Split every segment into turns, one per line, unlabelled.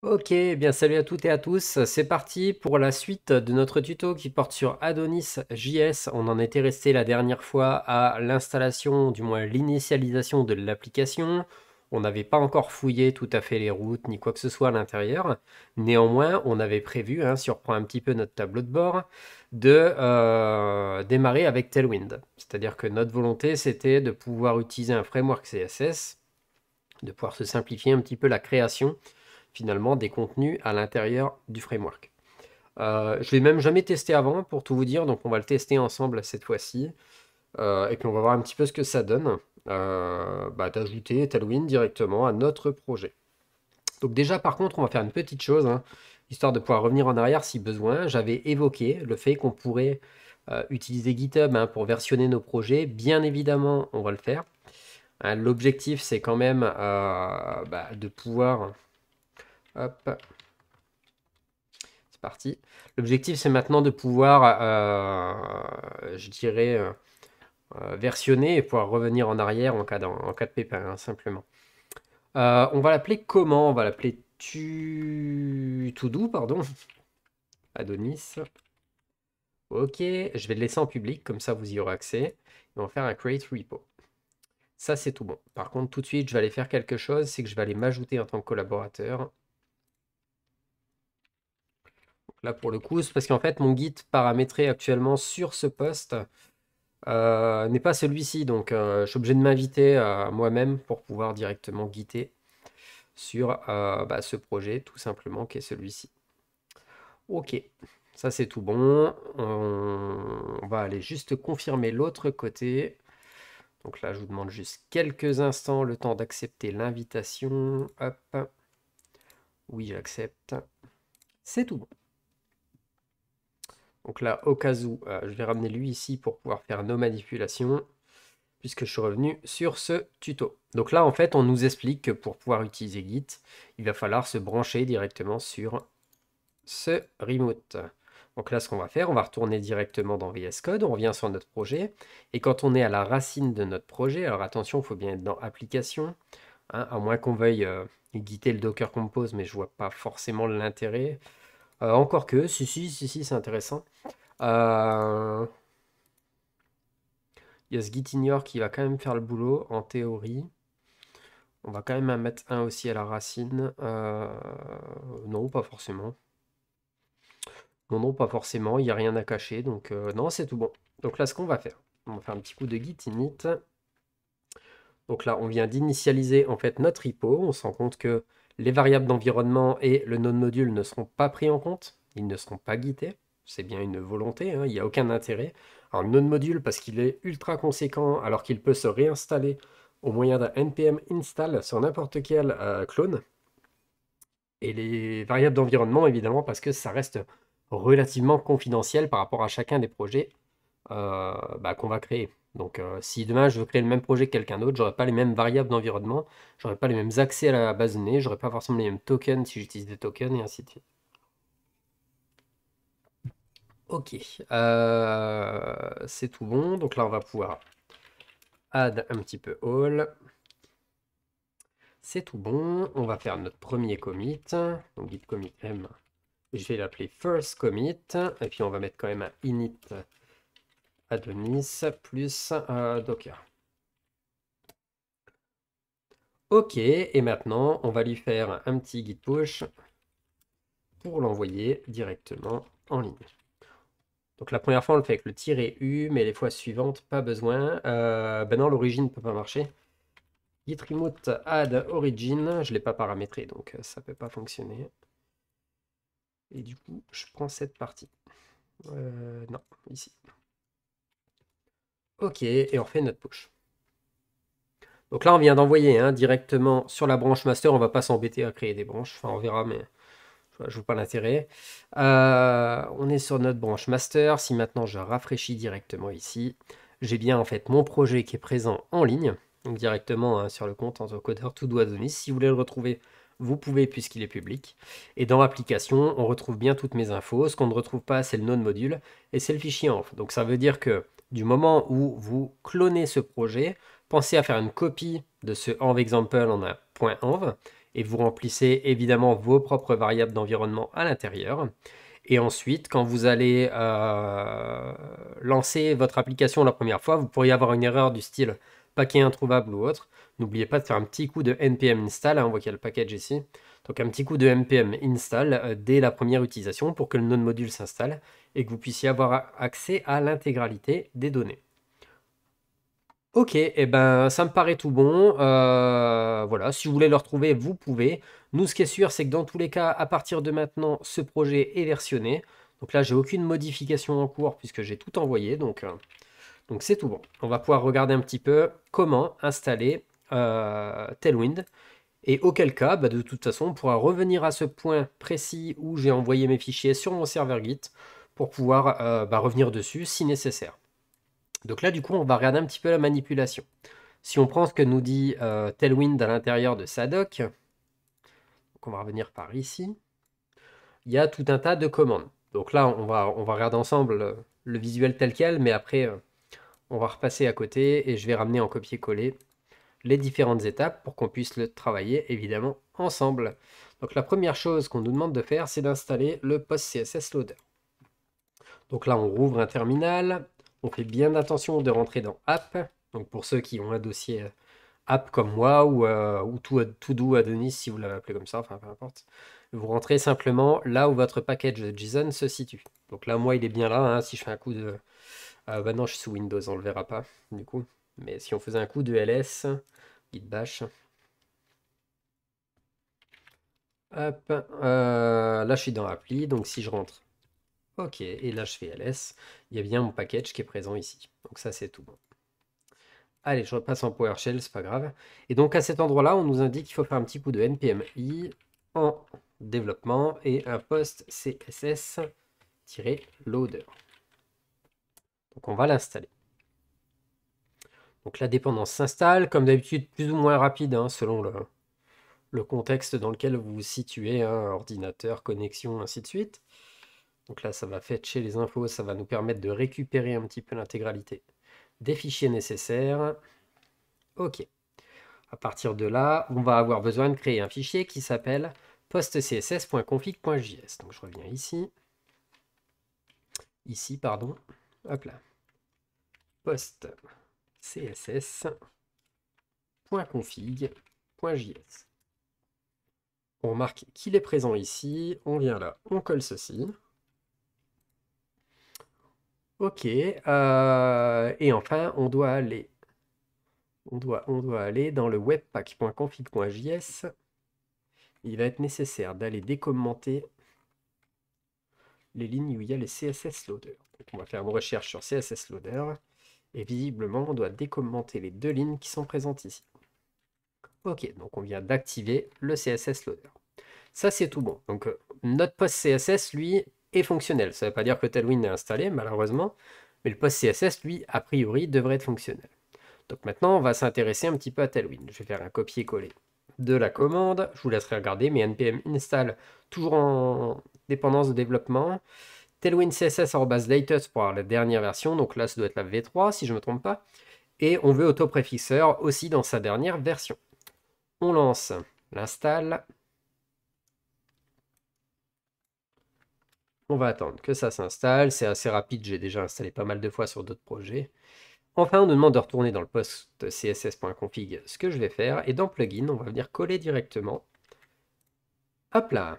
Ok, bien salut à toutes et à tous. C'est parti pour la suite de notre tuto qui porte sur Adonis JS. On en était resté la dernière fois à l'installation, du moins l'initialisation de l'application. On n'avait pas encore fouillé tout à fait les routes ni quoi que ce soit à l'intérieur. Néanmoins, on avait prévu, si on reprend un petit peu notre tableau de bord, de démarrer avec Tailwind. C'est-à-dire que notre volonté, c'était de pouvoir utiliser un framework CSS, de pouvoir se simplifier un petit peu la création finalement des contenus à l'intérieur du framework. Je l'ai même jamais testé avant pour tout vous dire, donc on va le tester ensemble cette fois-ci. Et puis on va voir un petit peu ce que ça donne d'ajouter Tailwind directement à notre projet. Donc déjà par contre on va faire une petite chose, histoire de pouvoir revenir en arrière si besoin. J'avais évoqué le fait qu'on pourrait utiliser GitHub pour versionner nos projets. Bien évidemment on va le faire. L'objectif c'est quand même de pouvoir... Hop, c'est parti. L'objectif, c'est maintenant de pouvoir, je dirais, versionner et pouvoir revenir en arrière en cas de pépin, simplement. On va l'appeler comment? On va l'appeler To-Do, pardon. Adonis. Ok, je vais le laisser en public, comme ça vous y aurez accès. Et on va faire un create repo. Ça, c'est tout bon. Par contre, tout de suite, je vais aller faire quelque chose, c'est que je vais aller m'ajouter en tant que collaborateur. Donc là, pour le coup, c'est parce qu'en fait, mon Git paramétré actuellement sur ce poste n'est pas celui-ci. Donc, je suis obligé de m'inviter moi-même pour pouvoir directement guider sur ce projet, tout simplement, qui est celui-ci. Ok, ça c'est tout bon. On va aller juste confirmer l'autre côté. Donc là, je vous demande juste quelques instants, le temps d'accepter l'invitation. Hop. Oui, j'accepte. C'est tout bon. Donc là, au cas où, je vais ramener lui ici pour pouvoir faire nos manipulations, puisque je suis revenu sur ce tuto. Donc là, en fait, on nous explique que pour pouvoir utiliser Git, il va falloir se brancher directement sur ce remote. Donc là, ce qu'on va faire, on va retourner directement dans VS Code, on revient sur notre projet, et quand on est à la racine de notre projet, alors attention, il faut bien être dans Application, à moins qu'on veuille guider le Docker Compose, mais je vois pas forcément l'intérêt. Encore que, si, c'est intéressant. Euh, Il y a ce Gitignore qui va quand même faire le boulot, en théorie. On va quand même en mettre un aussi à la racine. Non, pas forcément. Non, pas forcément. Il n'y a rien à cacher. Donc, non, c'est tout bon. Donc là, ce qu'on va faire, on va faire un petit coup de git init. Donc là, on vient d'initialiser en fait notre repo. On se rend compte que les variables d'environnement et le node module ne seront pas pris en compte. Ils ne seront pas guittés. C'est bien une volonté. Il n'y a aucun intérêt. Alors, le node module, parce qu'il est ultra conséquent, alors qu'il peut se réinstaller au moyen d'un npm install sur n'importe quel clone. Et les variables d'environnement, évidemment, parce que ça reste relativement confidentiel par rapport à chacun des projets qu'on va créer. Donc, si demain je veux créer le même projet que quelqu'un d'autre, j'aurai pas les mêmes variables d'environnement, j'aurai pas les mêmes accès à la base de données, j'aurai pas forcément les mêmes tokens si j'utilise des tokens et ainsi de suite. Ok, c'est tout bon. Donc là, on va pouvoir add un petit peu all. C'est tout bon. On va faire notre premier commit. Donc git commit m. Je vais l'appeler first commit. Et puis on va mettre quand même un init Adonis plus Docker. Ok, et maintenant on va lui faire un petit git push pour l'envoyer directement en ligne. Donc la première fois on le fait avec le -u, mais les fois suivantes, pas besoin. Ben non, l'origine ne peut pas marcher. Git remote add origin, je ne l'ai pas paramétré, donc ça ne peut pas fonctionner. Et du coup, je prends cette partie. Non, ici. Ok, et on refait notre push. Donc là, on vient d'envoyer directement sur la branche master. On va pas s'embêter à créer des branches. Enfin, on verra, mais je ne vois pas l'intérêt. On est sur notre branche master. Si maintenant je rafraîchis directement ici, j'ai bien en fait mon projet qui est présent en ligne. Donc directement sur le compte en codeur To-Do Adonis. Si vous voulez le retrouver, vous pouvez puisqu'il est public. Et dans l'application, on retrouve bien toutes mes infos. Ce qu'on ne retrouve pas, c'est le node module et c'est le fichier env. Donc ça veut dire que du moment où vous clonez ce projet, pensez à faire une copie de ce env example en un .env et vous remplissez évidemment vos propres variables d'environnement à l'intérieur. Et ensuite, quand vous allez lancer votre application la première fois, vous pourriez avoir une erreur du style paquet introuvable ou autre. N'oubliez pas de faire un petit coup de npm install, on voit qu'il y a le package ici. Donc un petit coup de npm install dès la première utilisation pour que le node module s'installe et que vous puissiez avoir accès à l'intégralité des données. Ok, et ben ça me paraît tout bon. Voilà, si vous voulez le retrouver, vous pouvez. Nous, ce qui est sûr, c'est que dans tous les cas, à partir de maintenant, ce projet est versionné. Donc là, j'ai aucune modification en cours puisque j'ai tout envoyé. Donc c'est tout bon. On va pouvoir regarder un petit peu comment installer Tailwind. Et auquel cas, bah, de toute façon, on pourra revenir à ce point précis où j'ai envoyé mes fichiers sur mon serveur Git pour pouvoir revenir dessus si nécessaire. Donc là, du coup, on va regarder un petit peu la manipulation. Si on prend ce que nous dit Tailwind à l'intérieur de sa doc, donc on va revenir par ici, il y a tout un tas de commandes. Donc là, on va regarder ensemble le visuel tel quel, mais après, on va repasser à côté et je vais ramener en copier-coller les différentes étapes pour qu'on puisse le travailler évidemment ensemble. Donc la première chose qu'on nous demande de faire, c'est d'installer le PostCSS Loader. Donc là, on rouvre un terminal, on fait bien attention de rentrer dans App. Donc pour ceux qui ont un dossier App comme moi ou To-Do Adonis si vous l'avez appelé comme ça, enfin peu importe. Vous rentrez simplement là où votre package JSON se situe. Donc là, moi, il est bien là. Hein, si je fais un coup de... bah non, je suis sous Windows, on le verra pas du coup. Mais si on faisait un coup de ls, git bash. Hop, là je suis dans appli, donc si je rentre, ok, et là je fais ls, il y a bien mon package qui est présent ici. Donc ça c'est tout bon. Allez, je repasse en PowerShell, c'est pas grave. Et donc à cet endroit-là, on nous indique qu'il faut faire un petit coup de npm i en développement et un post css-loader. Donc on va l'installer. Donc la dépendance s'installe, comme d'habitude plus ou moins rapide, hein, selon le contexte dans lequel vous vous situez, hein, ordinateur, connexion, ainsi de suite. Donc là, ça va fetcher les infos, ça va nous permettre de récupérer un petit peu l'intégralité des fichiers nécessaires. Ok. À partir de là, on va avoir besoin de créer un fichier qui s'appelle postcss.config.js. Donc je reviens ici. Ici, pardon. Hop là. postcss.config.js. On remarque qu'il est présent ici. On vient là, on colle ceci. Ok. Et enfin, on doit aller dans le webpack.config.js. Il va être nécessaire d'aller décommenter les lignes où il y a les CSS Loader. Donc on va faire une recherche sur CSS Loader. Et visiblement, on doit décommenter les deux lignes qui sont présentes ici. Ok, donc on vient d'activer le CSS Loader. Ça, c'est tout bon. Donc notre post CSS, lui, est fonctionnel. Ça ne veut pas dire que Tailwind est installé, malheureusement. Mais le post CSS, lui, a priori, devrait être fonctionnel. Donc maintenant, on va s'intéresser un petit peu à Tailwind. Je vais faire un copier-coller de la commande. Je vous laisserai regarder, mais npm install, toujours en dépendance de développement. Tailwind CSS@latest pour avoir la dernière version. Donc là, ça doit être la V3, si je ne me trompe pas. Et on veut autopréfixeur aussi dans sa dernière version. On lance l'install. On va attendre que ça s'installe. C'est assez rapide, j'ai déjà installé pas mal de fois sur d'autres projets. Enfin, on nous demande de retourner dans le post css.config, ce que je vais faire. Et dans plugin, on va venir coller directement. Hop là.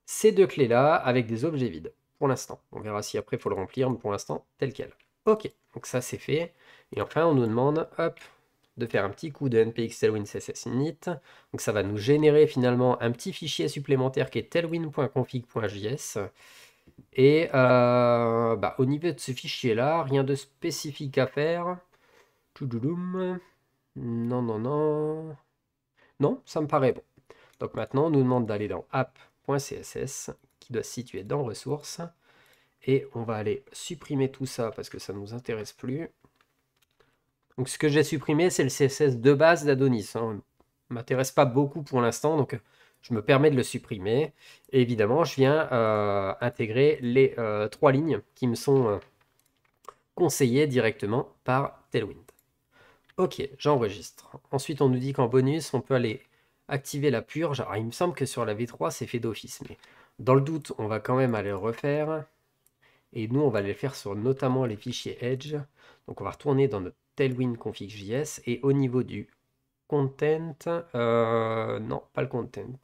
Ces deux clés-là avec des objets vides. Pour l'instant. On verra si après il faut le remplir, mais pour l'instant, tel quel. Ok, donc ça c'est fait. Et enfin, on nous demande, hop, de faire un petit coup de npx tailwind css init. Donc ça va nous générer finalement un petit fichier supplémentaire qui est tailwind.config.js. Et au niveau de ce fichier-là, rien de spécifique à faire. Non, non, non. Non, ça me paraît bon. Donc maintenant, on nous demande d'aller dans app.css, qui doit se situer dans ressources. Et on va aller supprimer tout ça parce que ça ne nous intéresse plus. Donc ce que j'ai supprimé, c'est le CSS de base d'Adonis. Hein. Ne m'intéresse pas beaucoup pour l'instant, donc je me permets de le supprimer. Et évidemment, je viens intégrer les 3 lignes qui me sont conseillées directement par Tailwind. Ok, j'enregistre. Ensuite, on nous dit qu'en bonus, on peut aller activer la purge. Alors, il me semble que sur la V3, c'est fait d'office, mais dans le doute, on va quand même aller le refaire. Et nous, on va les faire sur notamment les fichiers Edge. Donc, on va retourner dans notre Tailwind config.js et au niveau du content, non, pas le content.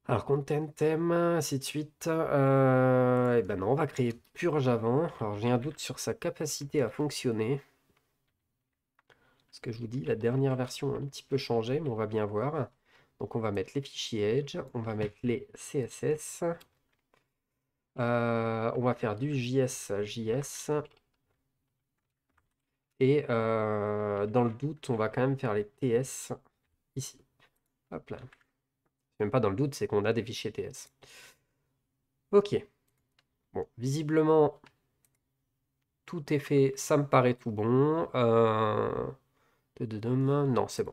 Alors, content thème, ainsi de suite. Et ben non, on va créer purge avant. Alors, j'ai un doute sur sa capacité à fonctionner. Ce que je vous dis, la dernière version a un petit peu changé, mais on va bien voir. Donc, on va mettre les fichiers Edge, on va mettre les CSS. On va faire du JS. Et dans le doute, on va quand même faire les TS ici. Hop là. C'est même pas dans le doute, c'est qu'on a des fichiers TS. Ok. Bon, visiblement, tout est fait. Ça me paraît tout bon. Non, c'est bon.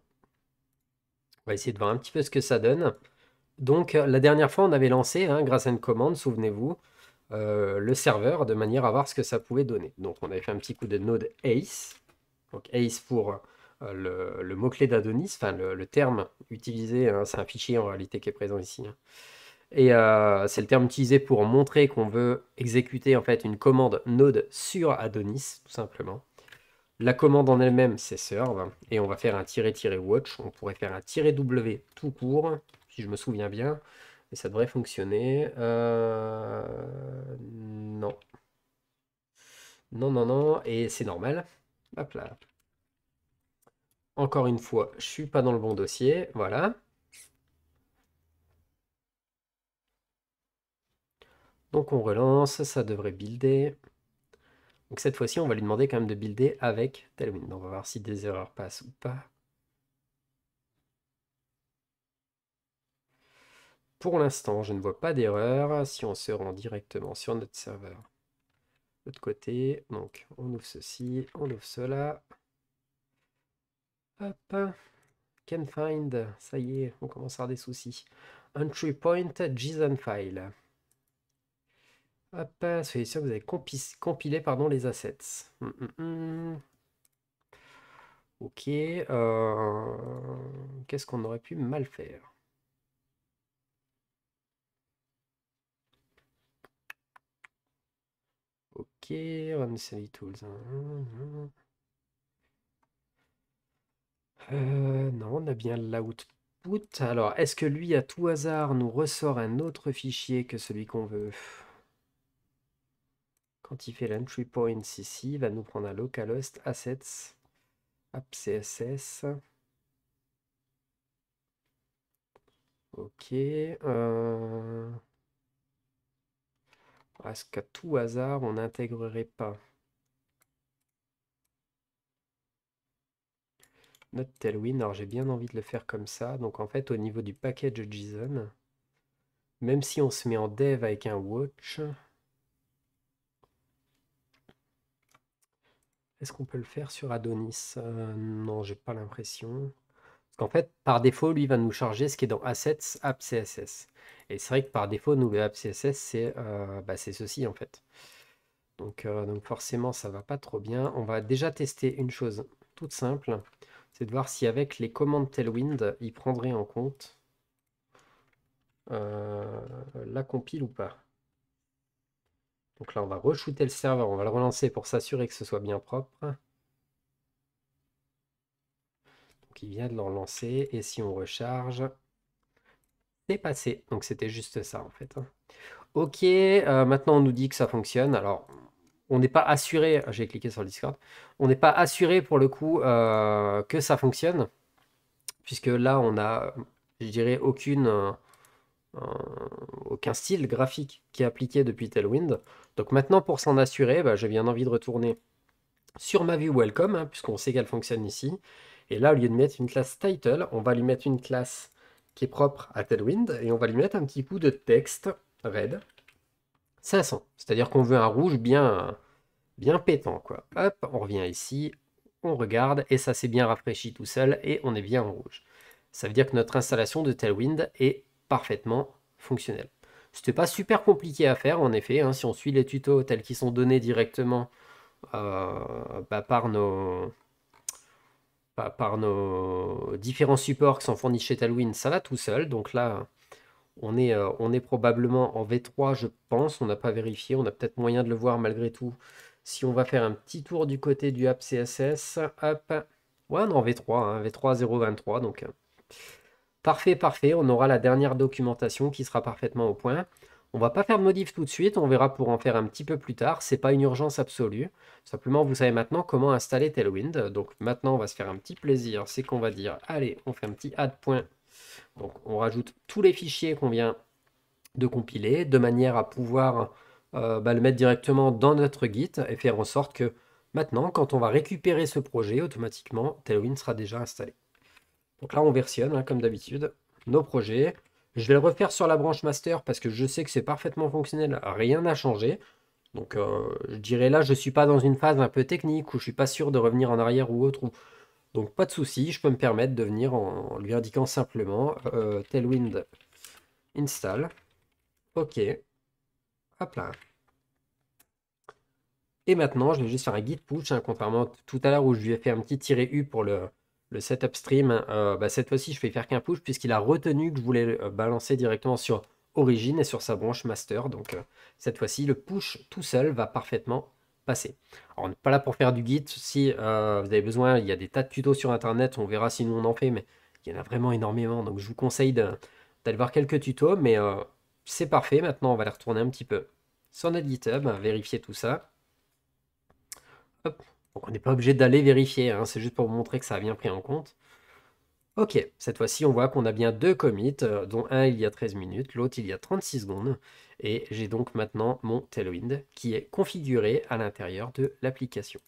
On va essayer de voir un petit peu ce que ça donne. Donc, la dernière fois, on avait lancé, hein, grâce à une commande, souvenez-vous, le serveur de manière à voir ce que ça pouvait donner. Donc, on avait fait un petit coup de node ACE. Donc, ACE pour le mot-clé d'Adonis, enfin le terme utilisé, hein, c'est un fichier en réalité qui est présent ici, hein. Et c'est le terme utilisé pour montrer qu'on veut exécuter en fait une commande node sur Adonis, tout simplement. La commande en elle-même, c'est serve, et on va faire un -watch. On pourrait faire un -w tout court, si je me souviens bien, et ça devrait fonctionner. Non. Non, non, non, et c'est normal. Hop là. Encore une fois, je suis pas dans le bon dossier, voilà. Donc on relance, ça devrait builder. Donc cette fois-ci, on va lui demander quand même de builder avec Tailwind. On va voir si des erreurs passent ou pas. Pour l'instant, je ne vois pas d'erreur. Si on se rend directement sur notre serveur, de l'autre côté, donc on ouvre ceci, on ouvre cela. Hop, can find, ça y est, on commence à avoir des soucis. Entry point, JSON file. Hop, soyez sûr que vous avez compilé pardon, les assets. Ok, qu'est-ce qu'on aurait pu mal faire? Ok, run CLI tools. Non, on a bien l'output. Alors, est-ce que lui, à tout hasard, nous ressort un autre fichier que celui qu'on veut? Quand il fait l'entry point ici, il va nous prendre un localhost assets app CSS. Ok. Est-ce qu'à tout hasard, on n'intégrerait pas notre Tailwind? Alors, j'ai bien envie de le faire comme ça. Donc, en fait, au niveau du package JSON, même si on se met en dev avec un watch, est-ce qu'on peut le faire sur Adonis? Non, j'ai pas l'impression. Parce qu'en fait, par défaut, lui va nous charger ce qui est dans Assets App CSS. Et c'est vrai que par défaut, nous, le App CSS, c'est ceci en fait. Donc forcément, ça va pas trop bien. On va déjà tester une chose toute simple. C'est de voir si avec les commandes Tailwind, il prendrait en compte la compile ou pas. Donc là, on va re-shooter le serveur, on va le relancer pour s'assurer que ce soit bien propre. Donc il vient de le relancer, et si on recharge, c'est passé. Donc c'était juste ça en fait, hein. Ok, maintenant on nous dit que ça fonctionne. Alors, on n'est pas assuré, j'ai cliqué sur le Discord, on n'est pas assuré pour le coup que ça fonctionne, puisque là on a, je dirais, aucun style graphique qui est appliqué depuis Tailwind. Donc maintenant, pour s'en assurer, j'ai bien envie de retourner sur ma vue welcome, hein, puisqu'on sait qu'elle fonctionne ici. Et là, au lieu de mettre une classe title, on va lui mettre une classe qui est propre à Tailwind, et on va lui mettre un petit coup de texte red 500. C'est-à-dire qu'on veut un rouge bien pétant, quoi. Hop, on revient ici, on regarde, et ça s'est bien rafraîchi tout seul, et on est bien en rouge. Ça veut dire que notre installation de Tailwind est parfaitement fonctionnelle. C'était pas super compliqué à faire, en effet, hein, si on suit les tutos tels qu'ils sont donnés directement par par nos différents supports qui sont fournis chez Tailwind, ça va tout seul. Donc là, on est probablement en V3, je pense. On n'a pas vérifié. On a peut-être moyen de le voir malgré tout. Si on va faire un petit tour du côté du app CSS, hop. Ouais, on est en V3, hein, V3 023. Donc, parfait, parfait. On aura la dernière documentation qui sera parfaitement au point. On va pas faire de modif tout de suite. On verra pour en faire un petit peu plus tard. C'est pas une urgence absolue. Simplement, vous savez maintenant comment installer Tailwind. Donc maintenant, on va se faire un petit plaisir. C'est qu'on va dire, allez, on fait un petit add point. Donc on rajoute tous les fichiers qu'on vient de compiler de manière à pouvoir le mettre directement dans notre Git et faire en sorte que maintenant, quand on va récupérer ce projet, automatiquement, Tailwind sera déjà installé. Donc là, on versionne, hein, comme d'habitude, nos projets. Je vais le refaire sur la branche master parce que je sais que c'est parfaitement fonctionnel, rien n'a changé. Donc je dirais là, je ne suis pas dans une phase un peu technique où je ne suis pas sûr de revenir en arrière ou autre. Donc pas de souci, je peux me permettre de venir en lui indiquant simplement Tailwind install. Ok, hop là. Et maintenant, je vais juste faire un git push, hein, contrairement à tout à l'heure où je lui ai fait un petit -u pour le setup stream. Cette fois-ci, je vais faire qu'un push puisqu'il a retenu que je voulais balancer directement sur origine et sur sa branche master. Donc cette fois-ci, le push tout seul va parfaitement passer. Alors, on n'est pas là pour faire du git. Si vous avez besoin, il y a des tas de tutos sur internet. On verra si nous on en fait, mais il y en a vraiment énormément. Donc je vous conseille d'aller voir quelques tutos, mais c'est parfait. Maintenant, on va les retourner un petit peu sur notre GitHub, vérifier tout ça. Hop. Donc on n'est pas obligé d'aller vérifier, hein, c'est juste pour vous montrer que ça a bien pris en compte. Ok, cette fois-ci on voit qu'on a bien deux commits, dont un il y a 13 minutes, l'autre il y a 36 secondes. Et j'ai donc maintenant mon Tailwind qui est configuré à l'intérieur de l'application.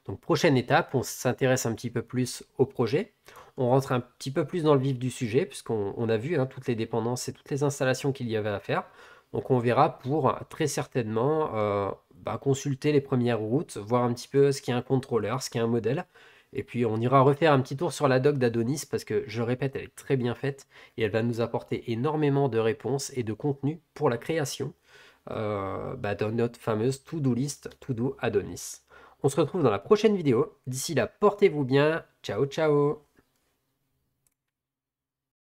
Donc prochaine étape, on s'intéresse un petit peu plus au projet. On rentre un petit peu plus dans le vif du sujet, puisqu'on a vu, hein, toutes les dépendances et toutes les installations qu'il y avait à faire. Donc on verra pour très certainement consulter les premières routes, voir un petit peu ce qu'est un contrôleur, ce qu'est un modèle. Et puis on ira refaire un petit tour sur la doc d'Adonis, parce que je répète, elle est très bien faite et elle va nous apporter énormément de réponses et de contenu pour la création dans notre fameuse to-do list To-Do Adonis. On se retrouve dans la prochaine vidéo. D'ici là, portez-vous bien. Ciao, ciao!